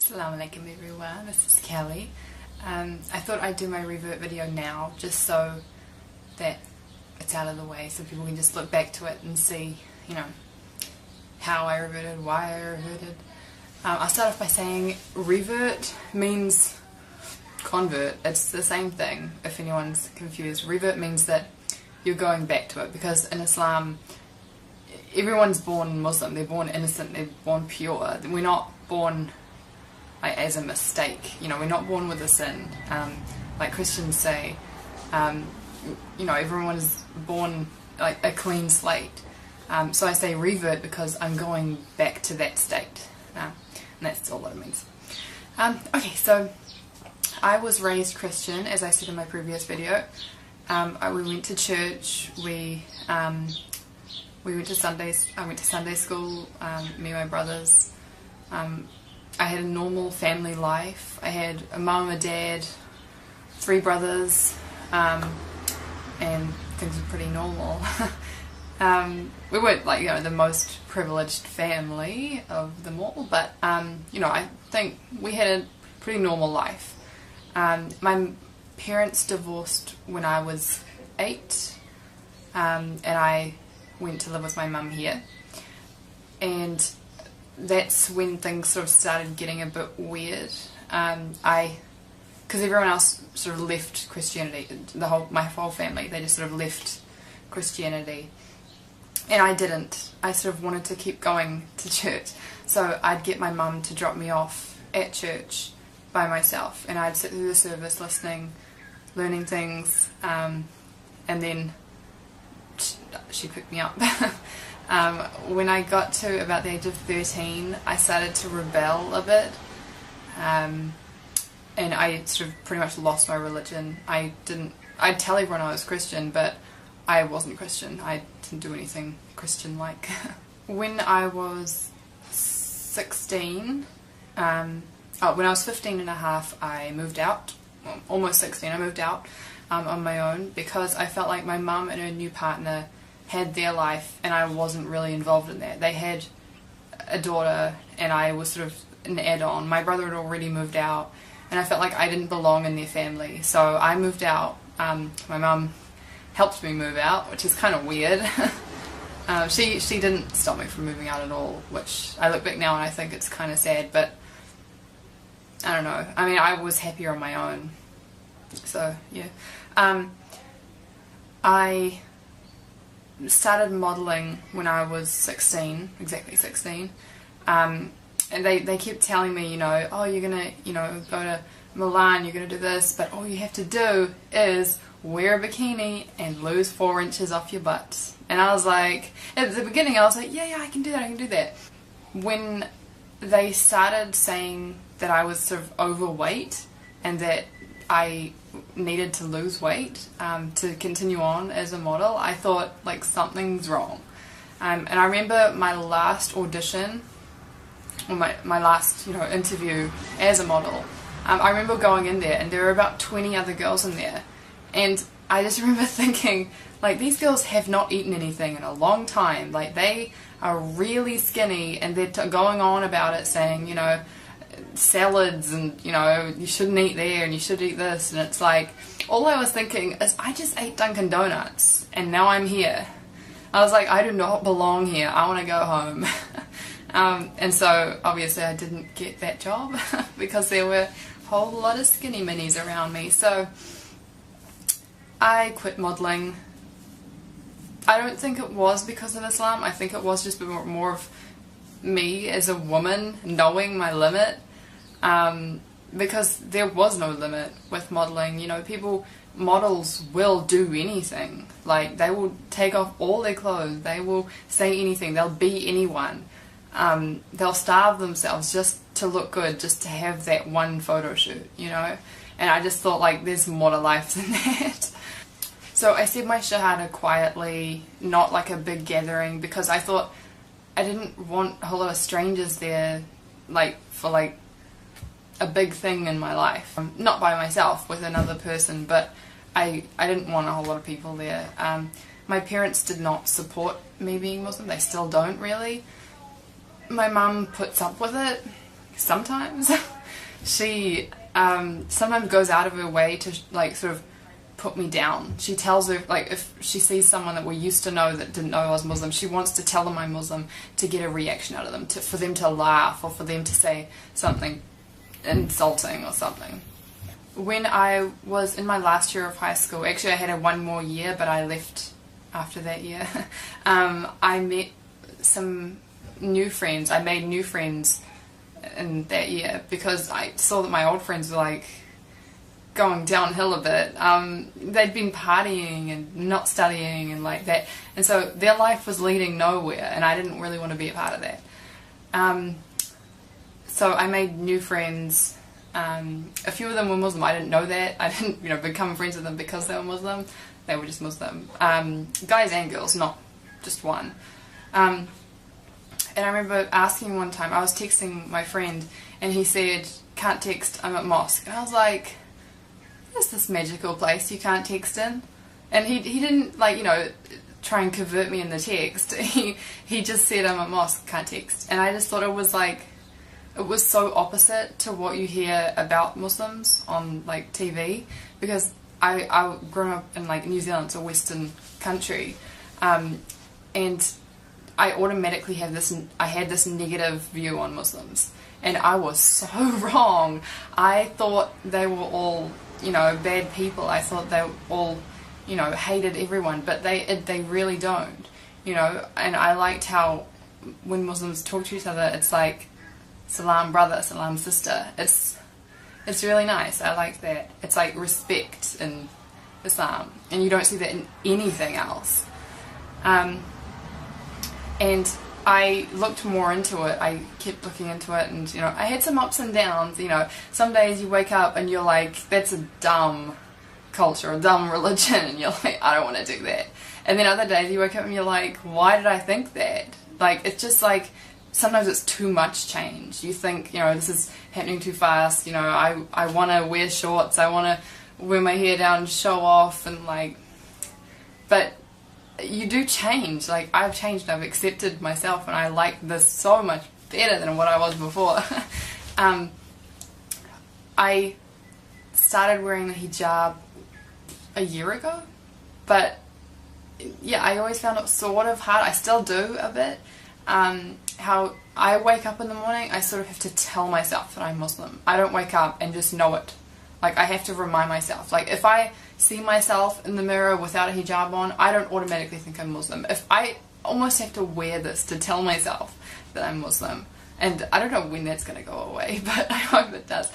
Assalamu alaikum everyone, this is Kelly. I thought I'd do my revert video now just so that it's out of the way so people can just look back to it and see, how I reverted, why I reverted. I'll start off by saying revert means convert. It's the same thing if anyone's confused. Revert means that you're going back to it, because in Islam everyone's born Muslim, they're born innocent, they're born pure. We're not born as a mistake, we're not born with a sin, like Christians say. Everyone is born like a clean slate. So I say revert because I'm going back to that state, and that's all that it means. Okay, so I was raised Christian, as I said in my previous video. We went to church, we went to Sundays. I went to Sunday school, me and my brothers. I had a normal family life. I had a mum, a dad, 3 brothers, and things were pretty normal. We weren't the most privileged family of them all, but I think we had a pretty normal life. My parents divorced when I was 8, and I went to live with my mum here, and that's when things sort of started getting a bit weird. Because everyone else sort of left Christianity, my whole family, they just sort of left Christianity, and I didn't. I sort of wanted to keep going to church, so I'd get my mum to drop me off at church by myself, and I'd sit through the service listening, learning things, and then she'd pick me up. When I got to about the age of 13, I started to rebel a bit, and I sort of pretty much lost my religion. I'd tell everyone I was Christian, but I wasn't Christian. I didn't do anything Christian-like. When I was 16, when I was 15 and a half, I moved out. Well, almost 16, I moved out on my own, because I felt like my mum and her new partner had their life and I wasn't really involved in that. They had a daughter and I was sort of an add-on. My brother had already moved out and I felt like I didn't belong in their family, so I moved out. My mum helped me move out, which is kind of weird. She didn't stop me from moving out at all, which I look back now and I think it's kind of sad, but I don't know. I mean, I was happier on my own, so yeah. I started modelling when I was 16, exactly 16, and they kept telling me, oh, you're gonna, go to Milan, you're gonna do this, but all you have to do is wear a bikini and lose 4 inches off your butt. And I was like, at the beginning I was like, yeah, I can do that. When they started saying that I was sort of overweight and that I needed to lose weight to continue on as a model, I thought like something's wrong. And I remember my last audition, or my last interview as a model. I remember going in there and there were about 20 other girls in there, and I just remember thinking, like, these girls have not eaten anything in a long time. Like, they are really skinny and they're going on about it, saying salads and you shouldn't eat there and you should eat this, and it's like, all I was thinking is I just ate Dunkin' Donuts and now I'm here. I was like, I do not belong here, I want to go home. And so obviously I didn't get that job because there were a whole lot of skinny minis around me, so I quit modelling. I don't think it was because of Islam. I think it was just more of me as a woman knowing my limit, because there was no limit with modelling. Models will do anything. Like, they will take off all their clothes, they will say anything, they'll be anyone. They'll starve themselves just to look good, just to have that one photo shoot, and I just thought, like, there's more to life than that. So I said my shahada quietly, not like a big gathering, because I thought I didn't want a whole lot of strangers there, for a big thing in my life. Not by myself, with another person, but I didn't want a whole lot of people there. My parents did not support me being Muslim, they still don't really. My mum puts up with it sometimes. she sometimes goes out of her way to like sort of put me down. She tells her, like, if she sees someone that we used to know that didn't know I was Muslim, she wants to tell them I'm Muslim to get a reaction out of them, for them to laugh or for them to say something insulting or something. When I was in my last year of high school, actually I had one more year but I left after that year, I met some new friends. I made new friends in that year because I saw that my old friends were like going downhill a bit. They'd been partying and not studying and like that, and so their life was leading nowhere and I didn't really want to be a part of that. So I made new friends. A few of them were Muslim. I didn't know that. I didn't, become friends with them because they were Muslim. They were just Muslim. Guys and girls, not just one. And I remember asking one time, I was texting my friend and he said, "Can't text, I'm at mosque." And I was like, "Where's this magical place you can't text in?" And he didn't try and convert me in the text. He just said, "I'm at mosque, can't text." And I just thought it was so opposite to what you hear about Muslims on like TV, because I grew up in like New Zealand, it's a Western country, and I automatically had this negative view on Muslims, and I was so wrong. I thought they were all bad people. I thought they all hated everyone, but they really don't, and I liked how when Muslims talk to each other it's like salam brother, salam sister. It's really nice. I like that. It's like respect in Islam, and you don't see that in anything else. And I looked more into it. I kept looking into it, and I had some ups and downs. Some days you wake up and you're like, that's a dumb culture, a dumb religion, and you're like, I don't want to do that. And then other days you wake up and you're like, why did I think that? Like, it's just like, sometimes it's too much change. You think, this is happening too fast. I want to wear shorts. I want to wear my hair down and show off, and like, but you do change. Like, I've changed. I've accepted myself, and I like this so much better than what I was before. I started wearing the hijab a year ago, but yeah, I always found it sort of hard. I still do a bit. How I wake up in the morning, I sort of have to tell myself that I'm Muslim. I don't wake up and just know it. Like, I have to remind myself. Like, if I see myself in the mirror without a hijab on, I don't automatically think I'm Muslim. If I almost have to wear this to tell myself that I'm Muslim. And I don't know when that's going to go away, but I hope it does.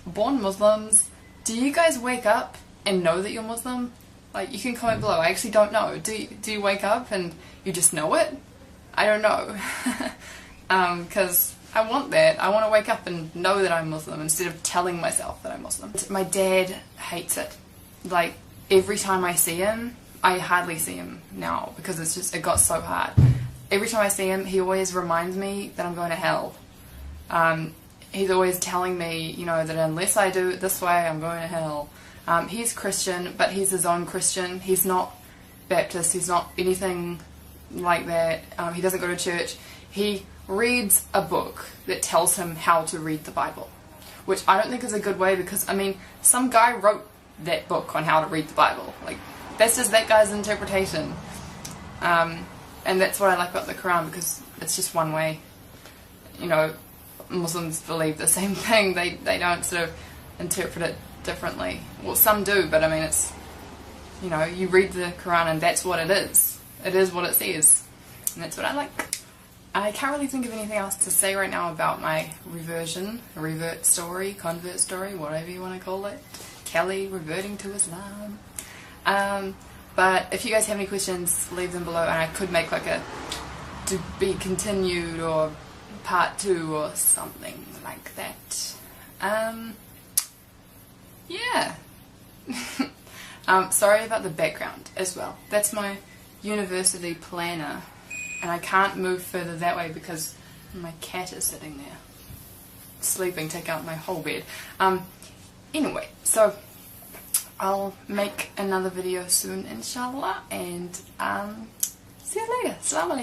Born Muslims, do you guys wake up and know that you're Muslim? Like, you can comment below. I actually don't know. Do you wake up and you just know it? I don't know. Because I want that. I want to wake up and know that I'm Muslim instead of telling myself that I'm Muslim. My dad hates it. Like, every time I see him, I hardly see him now because it got so hard. Every time I see him, he always reminds me that I'm going to hell. He's always telling me, that unless I do it this way, I'm going to hell. He's Christian, but he's his own Christian. He's not Baptist. He's not anything like that. He doesn't go to church. He reads a book that tells him how to read the Bible, which I don't think is a good way, because some guy wrote that book on how to read the Bible. Like, that's just that guy's interpretation, and that's what I like about the Quran, because it's just one way. Muslims believe the same thing. They don't sort of interpret it differently. Well, some do, but it's you read the Quran and that's what it is. It is what it says, and that's what I like. I can't really think of anything else to say right now about my revert story, convert story, whatever you want to call it. Kelly reverting to Islam. But if you guys have any questions, leave them below, and I could make like a to be continued or part 2 or something like that. Yeah. Sorry about the background as well. That's my university planner, and I can't move further that way because my cat is sitting there sleeping, take out my whole bed. Anyway, so I'll make another video soon, inshallah, and see you later. Assalamu alaikum.